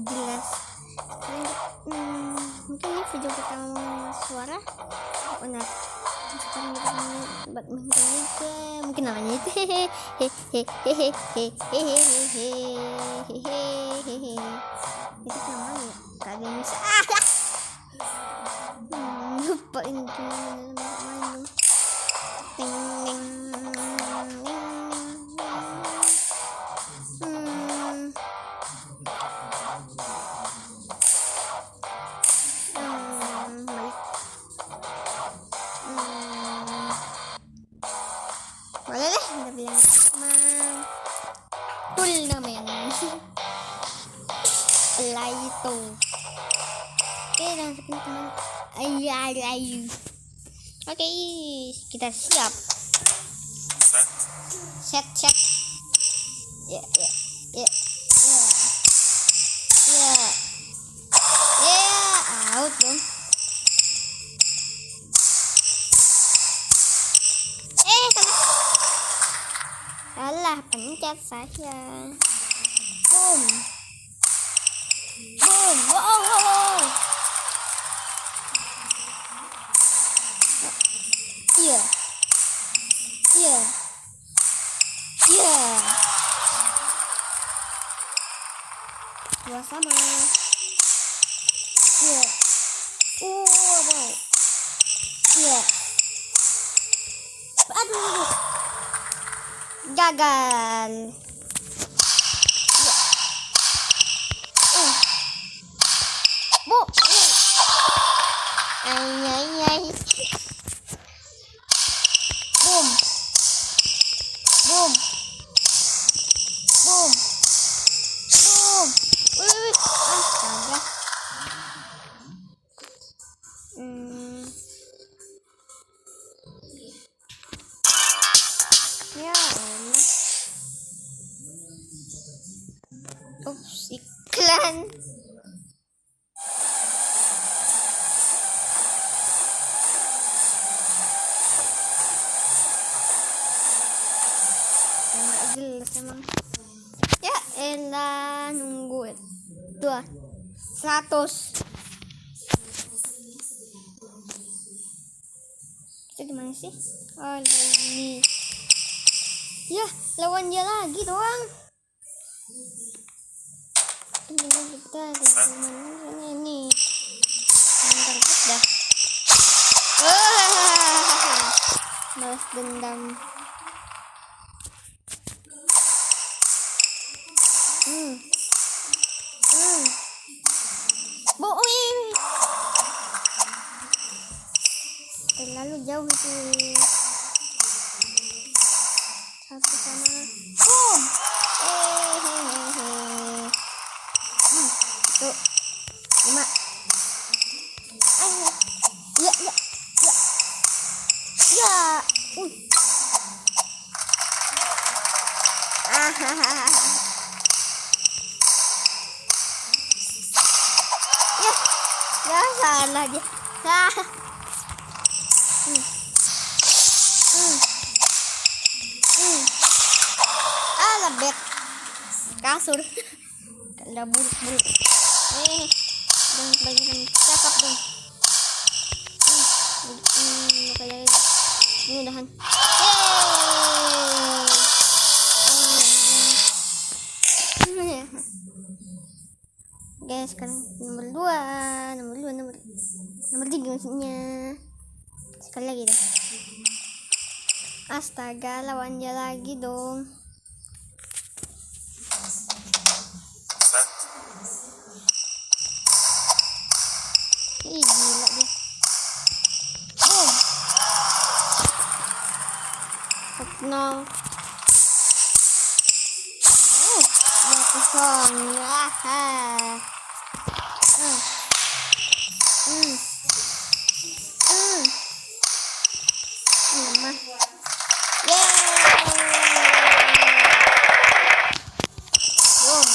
jelas. Mungkin ini video pertama suara benar. Sekarang kita main badminton juga, mungkin namanya itu itu namanya kagak bisa lupa ini gimana main boleh deh, udah bilang full namanya mulai itu. Oke, dan teman-teman, ayo. Oke, kita siap. Set. Ya. Out dong. Alah, pencet saja. Boom. Wow. Iya. Dua sama. Iya. Wow. Iya. Aduh. Gagal. Bu. Ay. Boom. Astaga. Ya enak. Ups, iklan. Nggak jelas emang. Ya elah, nunggu 100. Kita dimana sih? Oh, ini. Ya, lawan dia lagi doang. Ini kita di mana ini? Bentar dah. Balas dendam. Terlalu jauh itu. Satu sama. Boom. Tuh. 5. Ayo. Ya. Ya salah dia. Lebet kasur kalau buruk. Dan kebanyakan cakap dong. Kayak mudahan. Guys, sekarang nomor 3 maksudnya. Sekali lagi deh. Astaga, lawan dia lagi dong. Ih, gila dia. Boom. 0. Ya kosong. Mah. Boom.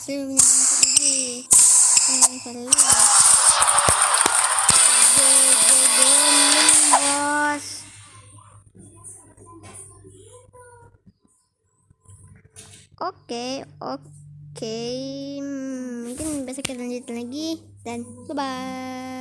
Sini lagi. Ini Oke, mungkin besok kita lanjut lagi dan bye bye.